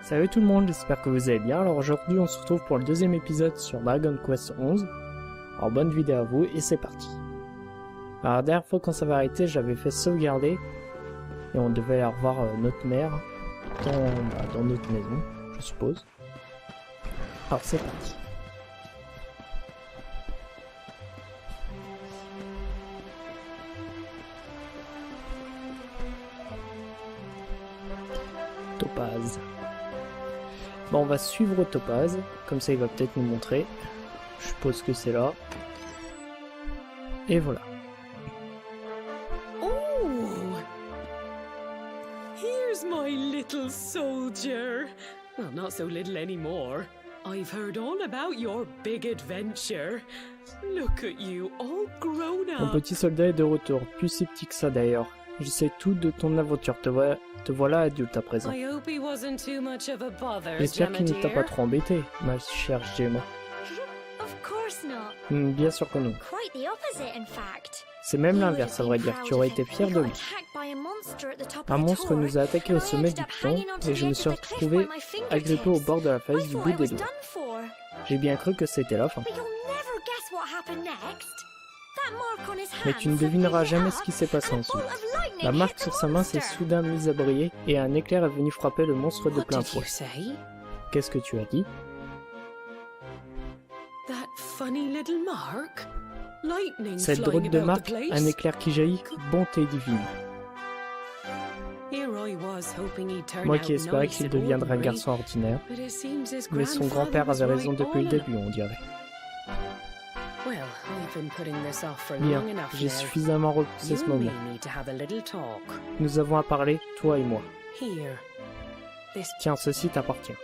Salut tout le monde, j'espère que vous allez bien. Alors aujourd'hui on se retrouve pour le deuxième épisode sur Dragon Quest 11. Alors bonne vidéo à vous et c'est parti. Alors la dernière fois quand ça va arrêter, j'avais fait sauvegarder et on devait aller revoir notre mère dans notre maison, je suppose. Alors c'est parti. Topaz. Bon, on va suivre Topaz, comme ça il va peut-être nous montrer. Je suppose que c'est là. Et voilà. Oh! Here's my little soldier. Well, not so little anymore. I've heard all about your big adventure. Look at you, all grown Mon up. petit soldat est de retour, plus si petit que ça d'ailleurs. Je sais tout de ton aventure, te voilà adulte à présent. I hope he wasn't too much of a bother, J'espère Gemma qu'il ne t'a pas dear. trop embêté, ma chère Gemma. Of course not. Bien sûr que non. Quite the opposite, in fact. C'est même l'inverse, à vrai dire. Tu aurais été fier de lui. Un monstre nous a attaqué au sommet du piton et je me suis retrouvé agrippé au bord de la falaise du bout des doigts. J'ai bien cru que c'était la fin. Mais tu ne devineras jamais ce qui s'est passé ensuite. La marque sur sa main s'est soudain mise à briller et un éclair est venu frapper le monstre de What plein did you fouet. say? Qu'est-ce que tu as dit? That funny little mark? Lightning Cette flying drôle de about marque, the place? un éclair qui jaillit, bonté divine. Here I was hoping he'd turn Moi out qui espérais nice qu'il and deviendrait un ordinary, garçon ordinaire, but it seems his mais son grand-père avait raison depuis le début, on dirait. Well, I've been putting this off for Bien, long enough j'ai now. suffisamment repoussé You ce and moment. me need to have a little talk. Nous avons à parler, toi et moi. Here. This Tiens, ceci t'appartient.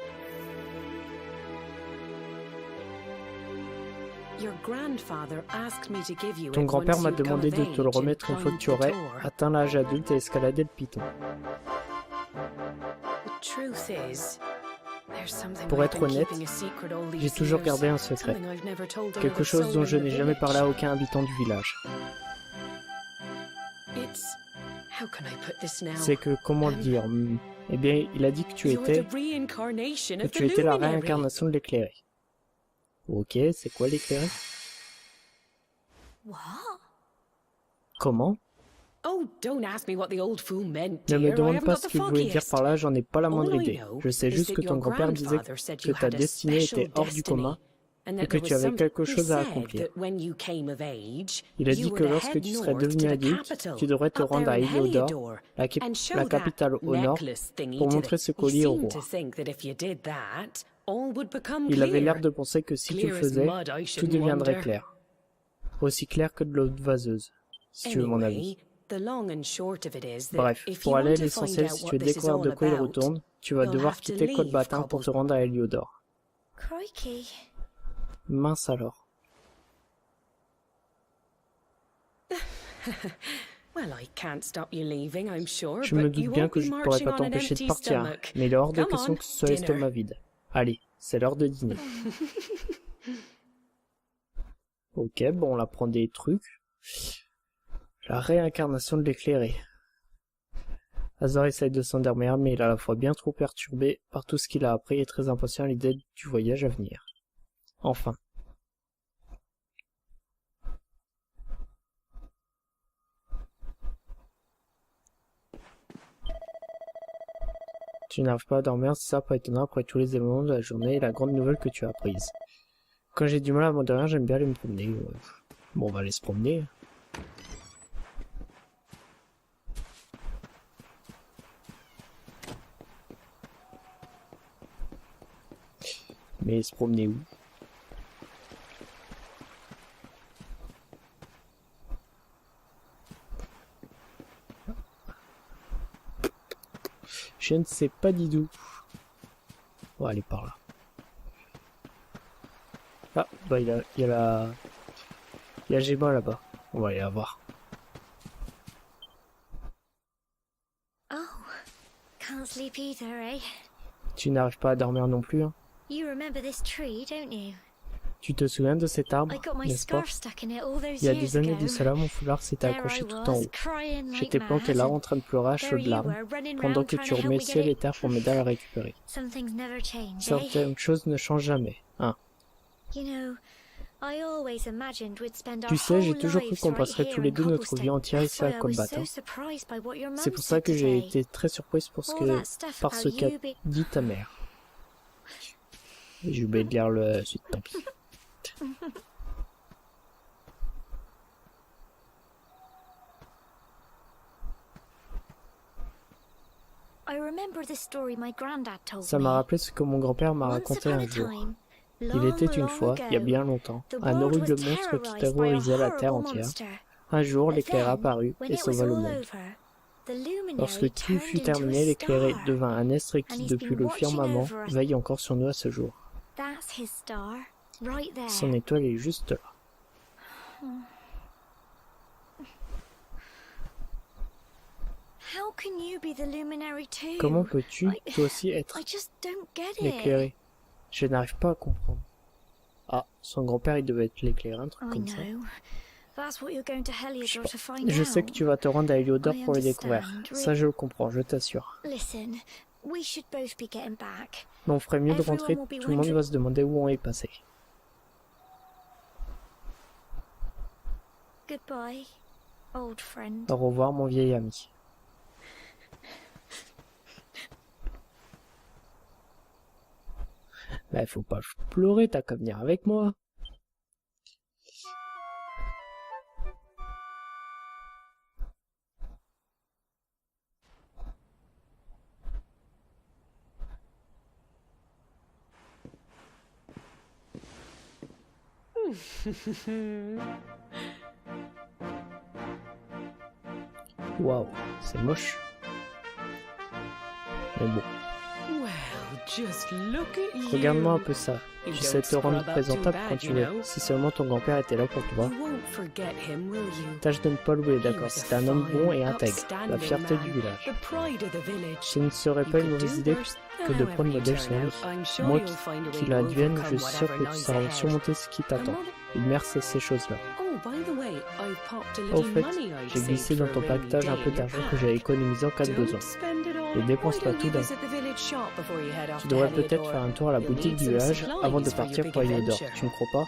Your grandfather asked me to give you Ton it grand-père once m'a you'd come demandé of de te le age and remettre une fois que climbed tu the aurais door. atteint l'âge adulte et escaladé le piton. The truth is, there's something Pour I've être been honnête, keeping a secret all these j'ai toujours years. gardé un secret. Something I've never told Quelque another chose soul dont in je the n'ai jamais parlé à village. aucun habitant du village. It's how can I put this now? C'est que, comment le dire Eh bien, il a dit que You're the reincarnation of the tu étais la luminary. réincarnation de l'éclairé. Ok, c'est quoi l'éclairé? What? Comment? Oh, don't ask me what the old fool meant, Ne dear. me I demande haven't pas got ce the qu'il voulait dire foggiest. par là, j'en ai pas la moindre All I idée. know Je sais is juste that que ton your grand-père disait grandfather said que you ta had a destinée special était hors du destiny, commun and et that que there tu was avais some- quelque he chose à said accomplir. that when you came of age, Il a you dit were que to lorsque head tu serais north devenu to the adulte, capital, tu devrais te up rendre there à in Heliodor, Heliodor, and show la that capitale au nord, necklace thingy pour to montrer the- ce He collier au seemed roi. to think that if you did that, all would become Il avait l'air clear. de penser que si tu le Clear as faisais, mud, I tout shouldn't deviendrait wonder. clair. Aussi clair que de l'eau vaseuse, si tu veux mon avis. Anyway, the long and short of it is that Bref, if pour you aller à want to l'essentiel, find si out tu veux what this is découvrir de all quoi il about, retourne, tu vas you'll devoir have to quitter leave Colbatin pour te rendre à Heliodor. Crikey. Mince alors. Well, I can't stop you leaving, I'm sure, Je me but you doute bien won't que be je ne pourrais marching pas on an t'empêcher de empty partir, stomach. mais il est hors de Come question on, que ce soit dinner. l'estomac vide. Allez, c'est l'heure de dîner. Ok, bon, on apprend des trucs. La réincarnation de l'éclairé. Hazard essaye de s'endormir, mais il est à la fois bien trop perturbé par tout ce qu'il a appris et très impatient à l'idée du voyage à venir. Enfin. Tu n'arrives pas à dormir, c'est ça, pas étonnant après tous les événements de la journée et la grande nouvelle que tu as apprise. Quand j'ai du mal à m'endormir, j'aime bien aller me promener. Bon, on va aller se promener. Mais se promener où? Je ne sais pas d'où. On va aller par là. Ah, bah il y a Gemma là-bas. On va aller la voir. Oh, can't sleep either, eh? Tu n'arrives pas à dormir non plus, hein? You remember this tree, don't you? Tu te souviens de cet arbre, I got my n'est-ce pas? scarf stuck in it all those Il y a years des années ago. de cela, mon foulard s'était There I accroché tout en was, haut. crying like J'étais planqué mad, là and en train de pleurer à there chaudes you larmes, were, running pendant round que trying tu to help remets me get ciel et it. terre pour m'aider à la récupérer. Some things never change, eh? Certaines choses ne changent jamais, hein. You know, I always imagined we'd spend our Tu sais, j'ai whole toujours cru lives qu'on right passerait here tous les in deux notre vie Cobblestone. entière That's ici à why I was Coldbath. so surprised by what your C'est mum pour ça said que j'ai today. été très surprise All that stuff par ce about qu'a you be- dit ta mère. J'ai oublié de lire le suite, tant pis. I remember the story my granddad told Ça me. m'a rappelé ce que mon grand-père m'a Once raconté upon un a jour. time, Il était une long fois, il y a ago, bien longtemps, the un world horrible was monstre qui terrorized by a terrorisait la Terre horrible entière. monster. Un jour, But l'éclair then, apparut when et it was sauva le all monde. over, the luminary Lorsque tout turned fut into terminé, a l'éclairé star. devint un astre And qui, he's depuis been le watching firmament, over us. veille encore sur nous à ce jour. That's his star, right there. Son étoile est juste là. How can you be the luminary too? Comment peux-tu, toi aussi, être I just don't get it. l'éclairé? Je n'arrive pas à comprendre. Ah, son grand-père, il devait être l'éclairé, un truc I comme ça. know. That's what you're going to Heliodor to find Je sais out. que tu vas te rendre à Heliodor I pour le découvrir. understand, Ça, je le comprends, je t'assure. Listen, we should both be getting back. Mais on ferait mieux de rentrer, Everyone will be tout le monde wondering- va se demander où on est passé. Goodbye, old friend. Au revoir, mon vieil ami. Bah, faut pas pleurer, t'as qu'à venir avec moi. Waouh, c'est moche. Mais bon, Well, just look at you. regarde-moi un peu ça. You J'essaie de te don't rendre scrub up présentable too quand bad, tu you veux. know. Si seulement ton grand-père était là pour toi. You won't forget him, will you? Tâche de ne pas l'oublier, He d'accord. was a C'était un homme bon et fine, intègre. La upstanding fierté man, du village. the pride of the village. Ce ne serait You pas une could mauvaise do idée worse, que de however prendre you modèle turn sur lui. out, I'm sure Moi you'll find a way qu'il to advienne, overcome je suis sûr whatever que tu lies sauras ahead. surmonter ce qui t'attend. Une mère, c'est ces choses-là. Oh, by the way, I've popped a Au little fait, money I've j'ai saved glissé dans for a ton rainy pactage un day peu in your d'argent que pack. j'ai économisé en cas de besoin. Don't spend it all. Ne dépense Why pas don't tout you d'un visit the village shop before you head off Tu to devrais peut-être Heliodor? faire un tour à la You'll boutique need du some village supplies avant de for your partir big pour Heliodor. adventure. Tu ne crois pas?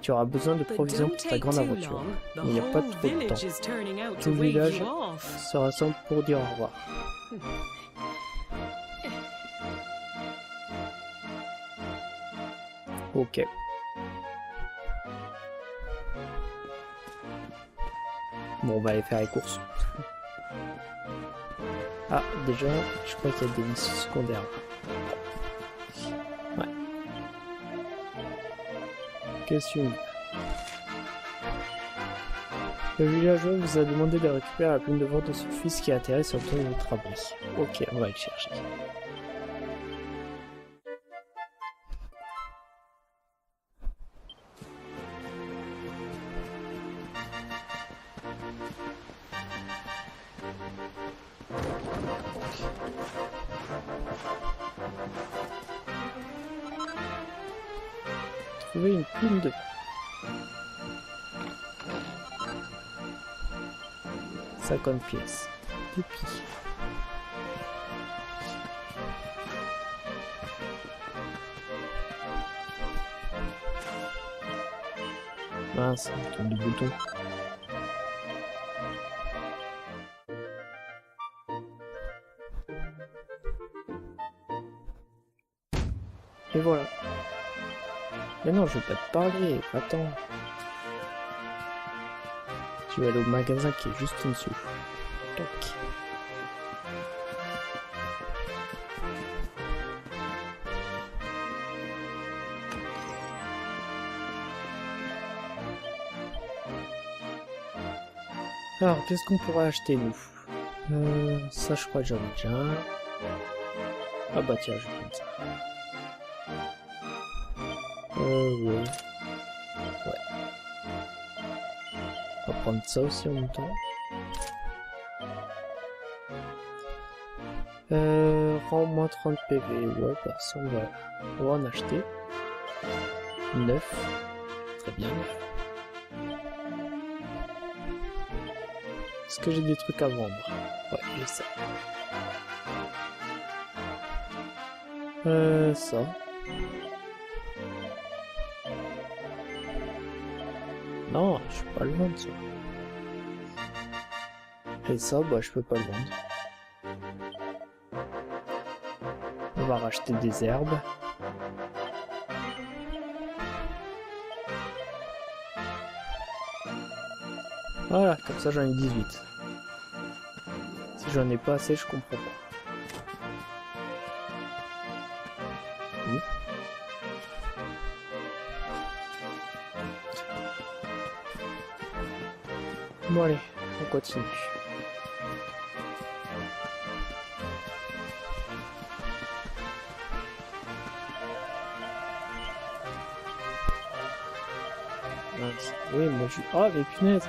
Tu auras besoin de But provisions don't pour ta take grande too aventure. long. The Il n'y a pas whole trop de village temps. is turning out Tout to le wave village you off. se rassemble pour dire au revoir. Ok. Bon, on va aller faire les courses. Ah, déjà, je crois qu'il y a des missions secondaires. Ouais. Question. Le villageois vous a demandé de récupérer la plume de vent de son fils qui a atterri sur le toit de votre abri. Ok, on va le chercher. Trouver une plume de... 50 pièces. Youpi. Mince, il tombe du bouton. Et voilà. Mais non, je vais pas te parler. Attends. Tu vas aller au magasin qui est juste en dessous. Toc. Alors, qu'est-ce qu'on pourrait acheter, nous? Ça, je crois que j'en ai déjà un. Ah bah tiens, je vais prendre ça. Ouais. Ouais. On va prendre ça aussi en même temps. Rend moins 30 PV. Ouais, bah ça on va en acheter. 9. Très bien. Est-ce que j'ai des trucs à vendre? Ouais, j'ai ça. Ça. Non, je peux pas le vendre, ça. Et ça, bah, je peux pas le vendre. On va racheter des herbes. Voilà, comme ça j'en ai 18. Si j'en ai pas assez, je comprends pas. Oui. Bon allez, on continue. Mince. Oui, moi je... Oh, mais punaise!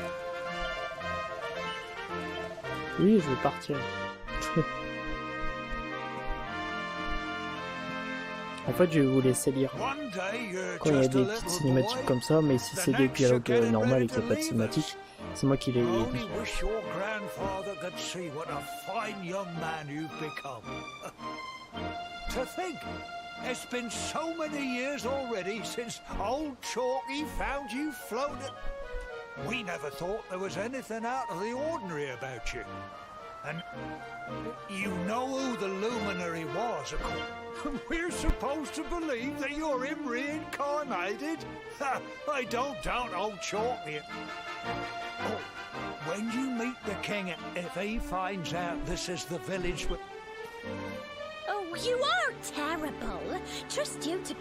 Oui, je vais partir. En fait, je vais vous laisser lire quand il y a des petites cinématiques comme ça, mais si c'est des dialogues normaux et qu'il n'y a pas de cinématique, c'est moi qui les dis. It's been so many years already since old Chalky found you floating. We never thought there was anything out of the ordinary about you. And you know who the luminary was, of course. We're supposed to believe that you're him reincarnated? I don't doubt old Chalky. Oh, when you meet the king, if he finds out this is the village with... Oh, you are terrible. Trust you to...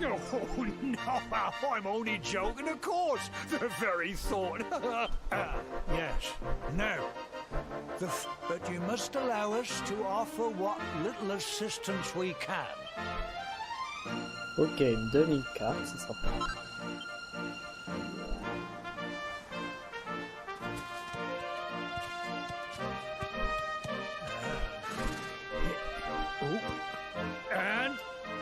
Oh, no, I'm only joking, of course. The very thought. Yes, no. But you must allow us to offer what little assistance we can. Ok, une demi-carte, c'est sympa. And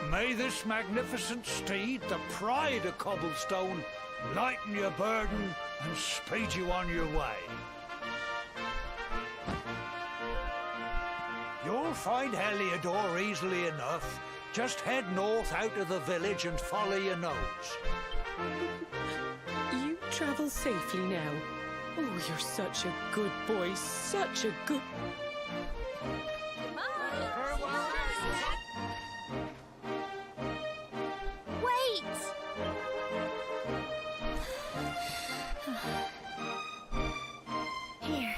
may this magnificent steed, the pride of Cobblestone, lighten your burden and speed you on your way. You'll find Heliodor easily enough. Just head north out of the village and follow your nose. You travel safely now. Oh, you're such a good boy, such a good... Wait! Here,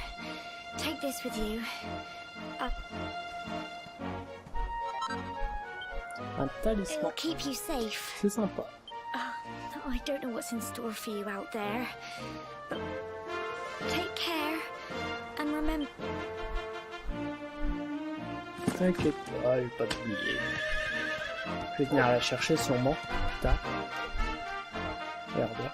take this with you. Un talisman. It'll keep you safe. C'est sympa. I don't know what's in store for you out there, but take care and remember. T'inquiète pas, je vais pas t'oublier. Je vais venir la chercher sûrement plus tard. Regardez.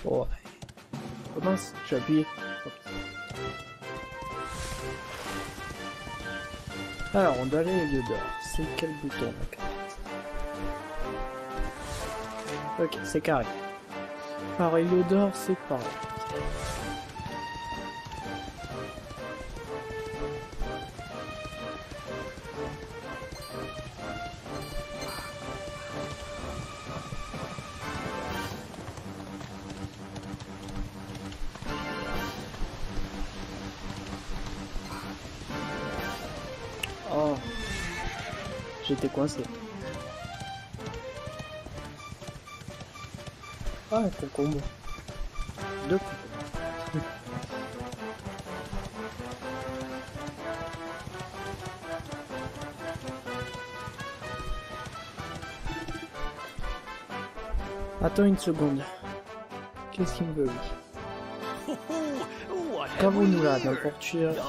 Oh, oh mince, j'ai appuyé. Alors, on doit aller à Heliodor. C'est quel bouton la carte? Ok, c'est carré. Alors, Heliodor, c'est pareil. Oh, j'étais coincé. Ah, ton combo. Deux combos. Attends une seconde. Qu'est-ce qu'il me veut, lui? Qu'avons-nous là?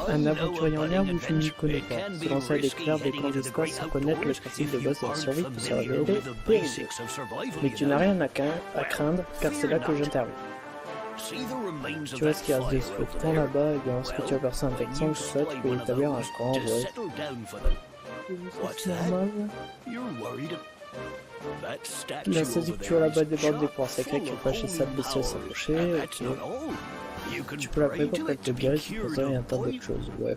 Un aventurier en herbe où je ne m'y connais pas. Se lancer à découvrir des camps d'espoir sans connaître le principe de base de la survie peut se révéler périlleux. Mais tu n'as rien à craindre, car c'est là que j'interviens. Tu vois ce qui reste de ce fleuve là-bas, et bien lorsque tu as percé un texan, tout ça, tu peux établir un camp, ouais. C'est normal. La statue là-bas déborde des points secs qui empêche les sables bestiaux de s'approcher, ok. Tu peux la préparer pour te guérir, tu peux faire un tas d'autres choses, ouais.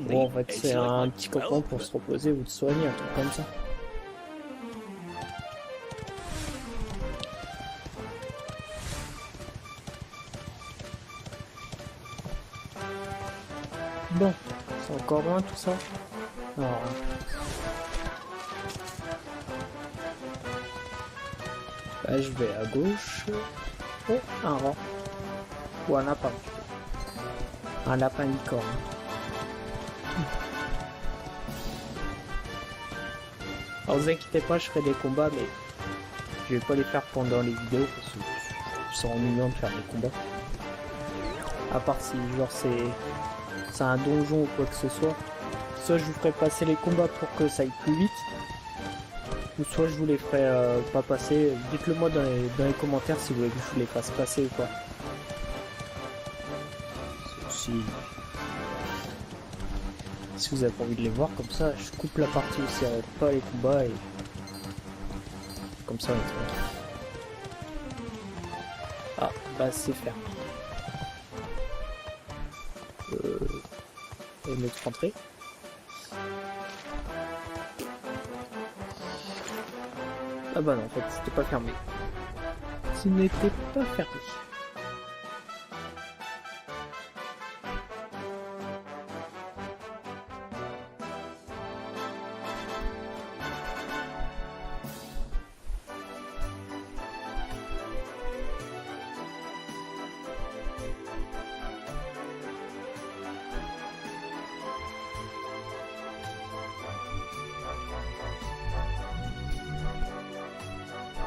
Bon, en fait, c'est un petit campement pour se reposer ou te soigner, un truc comme ça. Bon, c'est encore loin tout ça. Alors, là, je vais à gauche. Oh, un rat. Ou un lapin. Un lapin licorne. Alors, vous inquiétez pas, je ferai des combats, mais je vais pas les faire pendant les vidéos parce que c'est ennuyant de faire des combats. À part si, genre, c'est un donjon ou quoi que ce soit. Soit je vous ferai passer les combats pour que ça aille plus vite, ou soit je vous les ferai pas passer. Dites-le moi dans les commentaires si vous voulez que je vous les fasse passer ou pas. Si vous avez pas envie de les voir comme ça, je coupe la partie où c'est pas les combats et comme ça on est tranquille. Ah bah c'est fermé. Et notre entrée. Ah bah non, en fait, c'était pas fermé. Ce n'était pas fermé.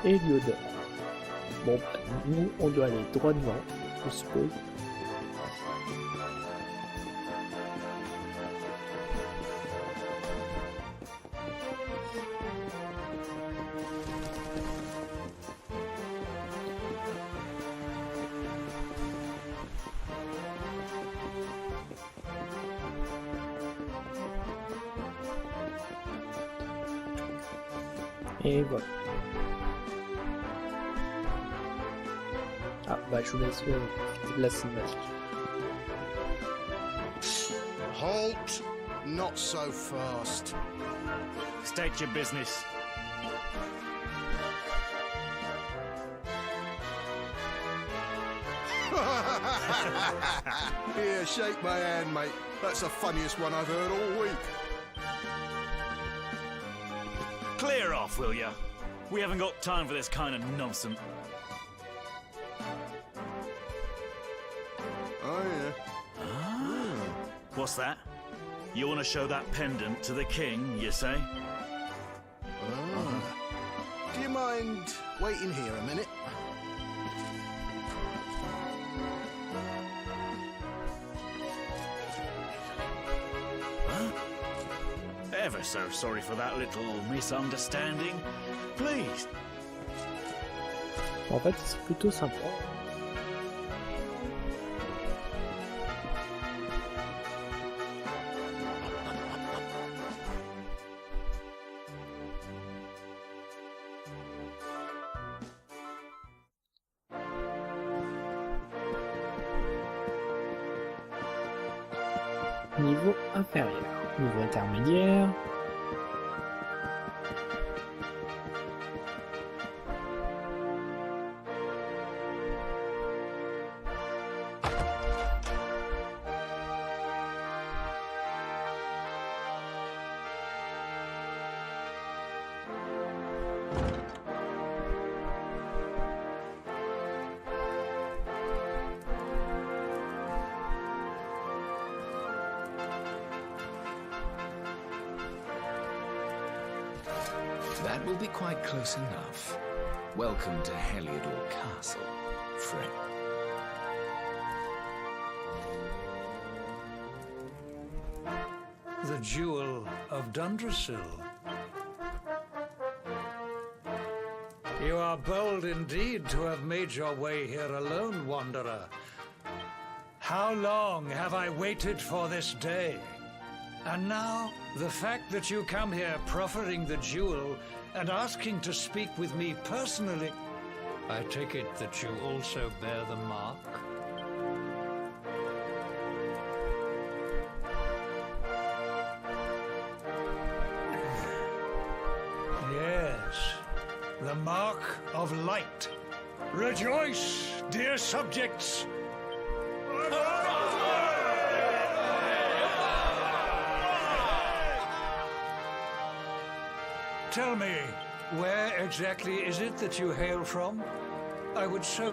Et Liodor. Bon, bah, nous, on doit aller droit devant, je suppose. Et voilà. Ah bah je vous laisse profiter de la cinématique. Halt! Not so fast. State your business. Here, shake my hand, mate. That's the funniest one I've heard all week. Clear off, will ya? We haven't got time for this kind of nonsense. Oh, yeah. Ah. What's that? You want to show that pendant to the king, you say? Ah. Do you mind waiting here a minute? Huh? Ever so sorry for that little misunderstanding. Please. En fait, c'est plutôt sympa. Niveau inférieur, niveau intermédiaire. That will be quite close enough. Welcome to Heliodor Castle, friend. The Jewel of Dundrasil. You are bold indeed to have made your way here alone, Wanderer. How long have I waited for this day? And now, the fact that you come here proffering the jewel and asking to speak with me personally, I take it that you also bear the mark? Yes, the mark of light. Rejoice, dear subjects! Tell me, where exactly is it that you hail from? I would so...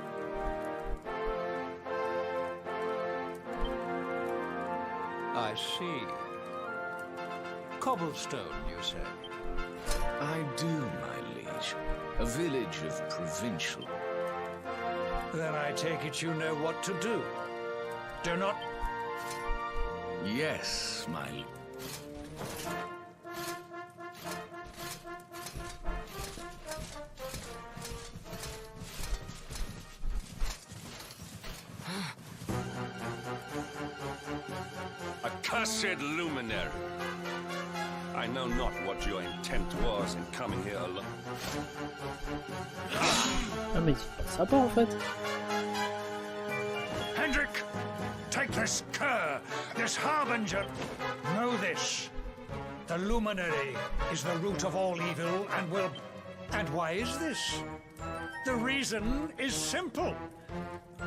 I see. Cobblestone, you said? I do, my liege. A village of provincial. Then I take it you know what to do. Do not... Yes, my liege. Accursed luminary! I know not what your intent was in coming here alone. Ah mais c'est pas sympa en fait. Hendrik! Take this cur, this harbinger. Know this. The luminary is the root of all evil and will... And why is this? The reason is simple.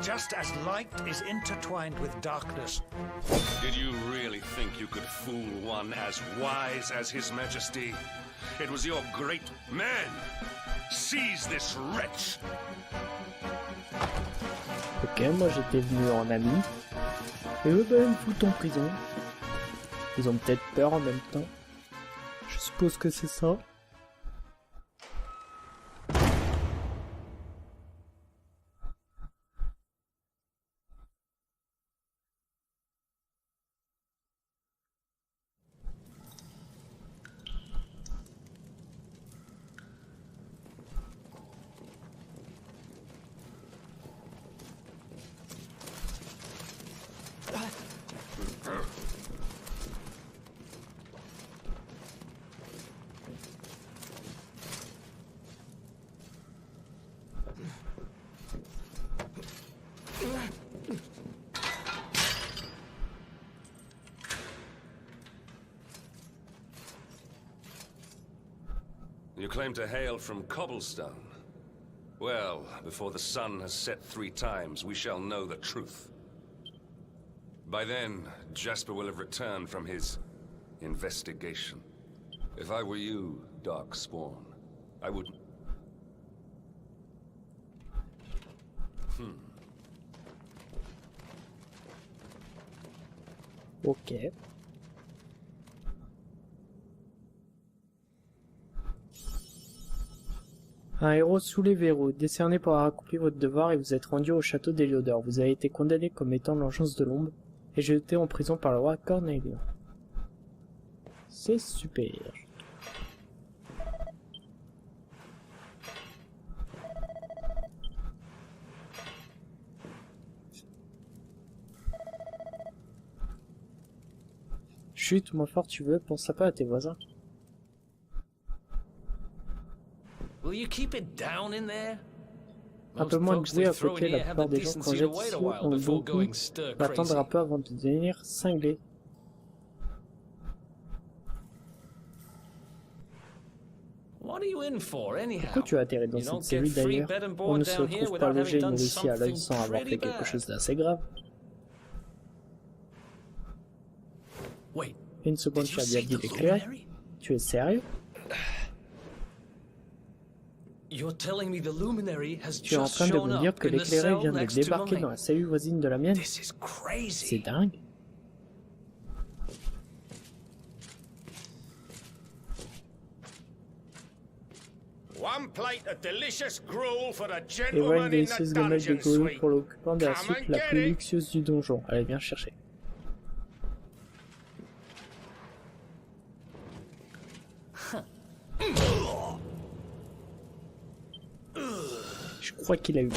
Just as light is intertwined with darkness. Did you really think you could fool one as wise as His Majesty? It was your great man. Seize this wretch. Ok, moi j'étais venu en ami. Et eux, ben, ils me foutent en prison. Ils ont peut-être peur en même temps. Je suppose que c'est ça. You claim to hail from Cobblestone. Well, before the sun has set 3 times, we shall know the truth. By then, Jasper will have returned from his investigation. If I were you, Darkspawn, I wouldn't... Ok. Un héros sous les verrous, décerné pour avoir accompli votre devoir et vous êtes rendu au château d'Héliodor. Vous avez été condamné comme étant l'engeance de l'ombre et jeté en prison par le roi Cornelion. C'est super. Chut, moins fort tu veux, pense pas à tes voisins. Will you keep it down in there? Un peu moins de bruit à côté, la plupart des gens qu'on jette ici ont beaucoup d'attendre un peu avant de devenir cinglés. Pourquoi tu as atterri dans cette série d'ailleurs? On ne se retrouve pas logé nourri à l'œil sans avoir fait quelque chose d'assez grave. Une seconde, tu as bien dit l'éclairé? Tu es sérieux? Tu es en train de me dire que l'éclairé vient de débarquer dans la cellule voisine de la mienne? C'est dingue. Et voilà une délicieuse gamelle de gruau pour l'occupant de la soupe la plus luxueuse du donjon. Allez, viens chercher. Je crois qu'il a eu.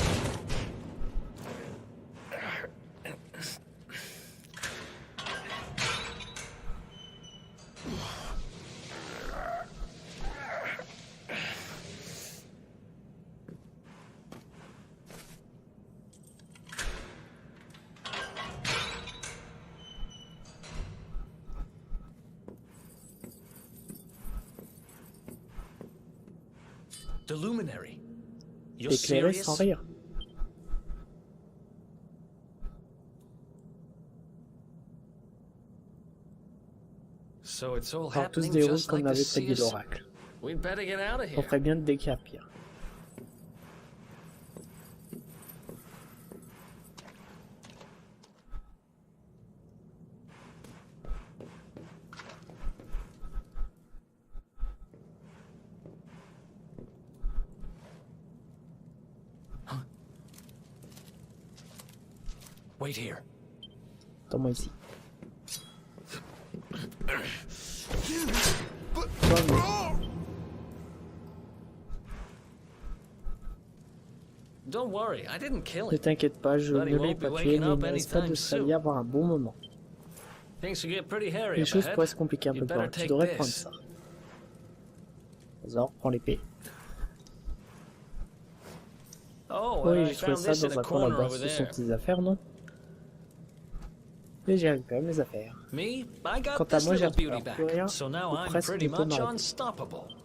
The luminary. You're Éclairé serious? sans rire. So it's all Alors tout se happening déroule just comme like the l'avait prédit seers. l'oracle. We'd better get out of On here. ferait bien de décrire pire. Wait here. Attends-moi ici. Don't worry, I didn't kill Ne him. t'inquiète pas, je But he ne l'ai won't be pas tué, waking mais up il ne reste pas de anytime sa soon. vie avoir un bon moment. Things will get pretty hairy Les up choses ahead. pourraient se compliquer un peu You'd plus better loin. Tu take devrais prendre this. ça. Azor, prends l'épée. Oh, Oui, I j'ai trouvé found ça this in dans a un coin corner là-bas. over Ce sont there. tes affaires, non? Et j'ai récupéré mes affaires. Me, I got Quant à this moi, j'ai little beauty alors plus rien, back. So now ou I'm presque pretty ne peut much m'arrêter. unstoppable.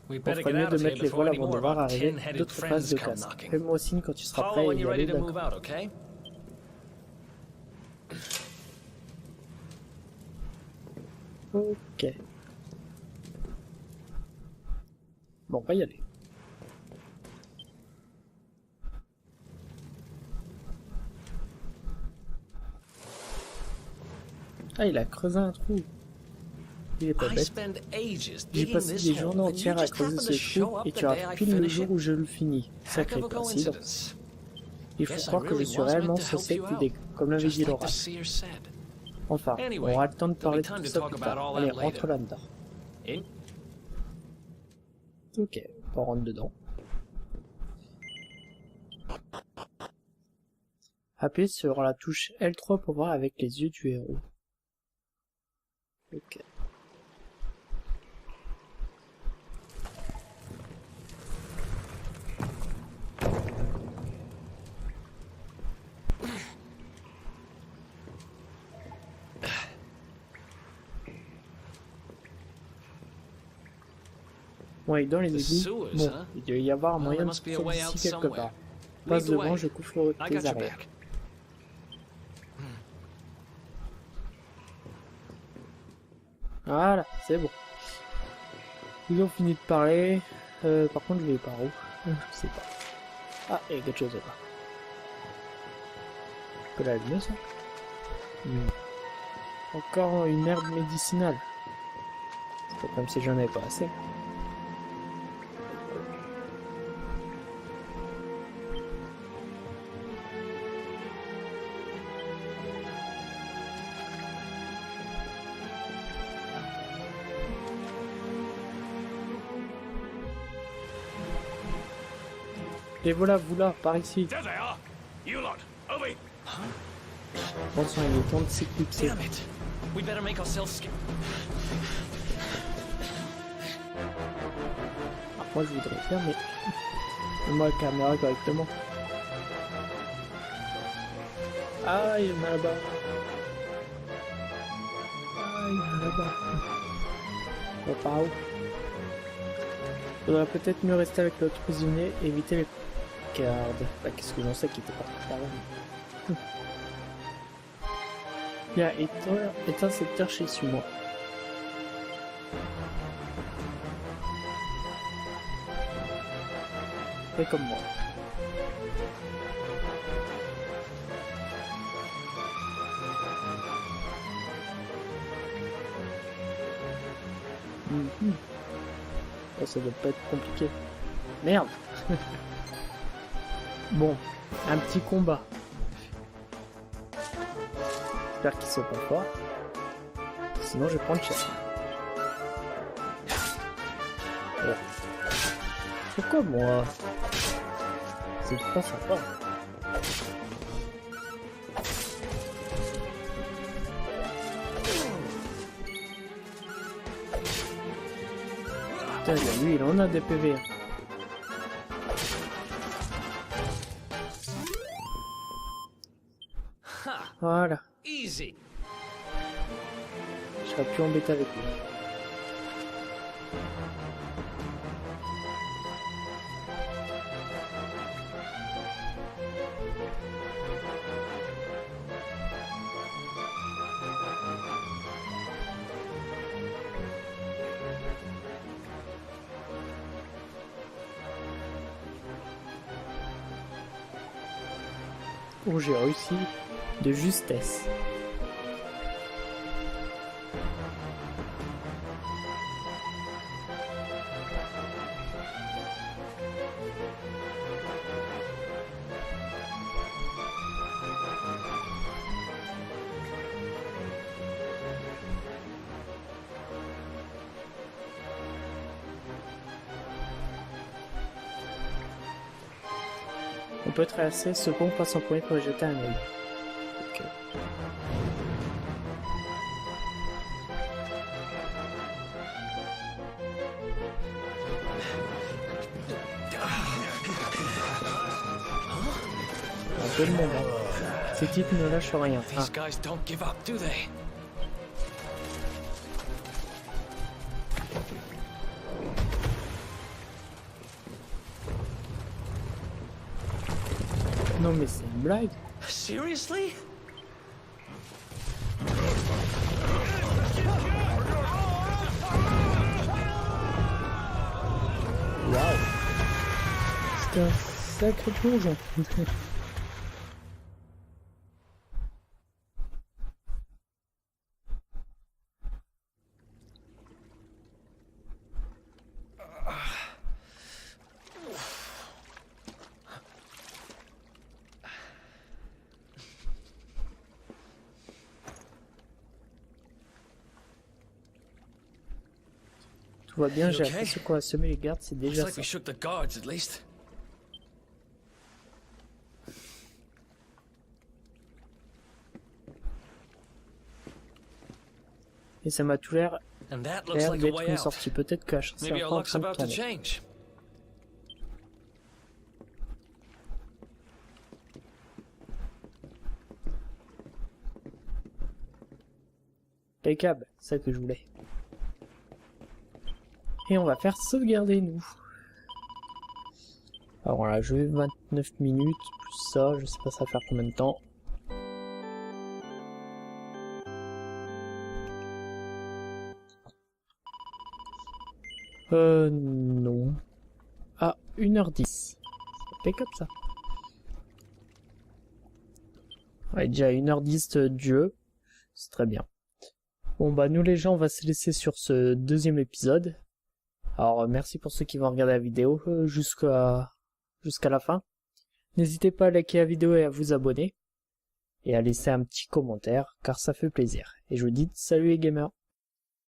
We On better ferait get mieux out de of here mettre les before voiles any avant de more voir of our arriver tin-headed d'autres friends phases de come casse. knocking. Fais-moi signe quand tu seras prêt Follow à when y you're aller, ready to move d'accord? out, okay? Ok. Bon, on va y aller. Ah, il a creusé un trou. Il est pas I bête. spend ages J'ai digging passé this des hole, journées and you entières à just creuser happen ce to show trou up et the tu day I arrives pile le finish jour it. où je le finis. Heck Sacrée of a coïncidence. coincidence. Il faut Guess I croire que je really suis was réellement meant to help censé you t'aider, out, comme l'avait just dit like the l'oracle. seer said. Enfin, Anyway, on aura le temps de there'll parler be de time tout to ça talk plus about tard. all Allez, that later. rentre là-dedans. In? Ok, on rentre dedans. Appuyez sur la touche L3 pour voir avec les yeux du héros. Ok. Ouais, dans les The égouts, sewers, bon, huh? il doit y avoir un Well, moyen there de must be a sortir way out d'ici quelque somewhere. part. Passe Lead the devant, way. je couvre I got tes your arrières. back. Voilà, c'est bon. Ils ont fini de parler. Par contre, je vais par où? Je sais pas. Ah, il y a quelque chose là-bas. Je peux l'allumer, ça? Encore une herbe médicinale. C'est pas comme si j'en avais pas assez. Et voilà, vous là, par ici. There they are! You lot, over! Attention, il est temps de s'éclipser. Damn it. We better make ourselves scarce. Moi, je voudrais faire, mais... Mets-moi la caméra correctement. Ah, il y en a là-bas. Ah, il y en a là-bas. On va par où? Faudrait peut-être mieux rester avec l'autre prisonnier et éviter les gardes. Bah, qu'est-ce que j'en sais qui était parti par là. Bien, éteins cette torche et suis-moi. Fais comme moi. Oh, ça doit pas être compliqué. Merde. Bon, un petit combat. J'espère qu'ils sont pas forts. Sinon, je vais prendre cher. Voilà. Pourquoi moi? C'est pas sympa. Putain, lui, il en a des PV. Voilà. Easy. Je serais plus embêté avec lui. Oh, j'ai réussi de justesse. On peut traverser ce pont passe en premier pour y jeter un œil. Ok. Un peu de monde, hein. Ces types ne lâchent rien. Ah. These guys don't give up, do they? Non mais c'est une blague. Seriously? Waouh. C'est un sacré plongeon. Tout va bien, j'ai appris ce qu'on a semé les gardes, c'est Looks déjà like ça. we shook the guards at least. Et ça m'a tout l'air And that looks like a d'être way une out. sortie. Peut-être que c'est Maybe our encore en luck's train de about to tomber. change. Impeccable, c'est ça que je voulais. Et on va faire sauvegarder nous. Alors voilà, je vais 29 minutes, plus ça, je sais pas ça va faire combien de temps. Non. Ah, 1h10. Impeccable ça. Ouais, déjà 1h10 de jeu. C'est très bien. Bon bah nous les gens on va se laisser sur ce deuxième épisode. Alors merci pour ceux qui vont regarder la vidéo jusqu'à la fin. N'hésitez pas à liker la vidéo et à vous abonner. Et à laisser un petit commentaire car ça fait plaisir. Et je vous dis salut les gamers.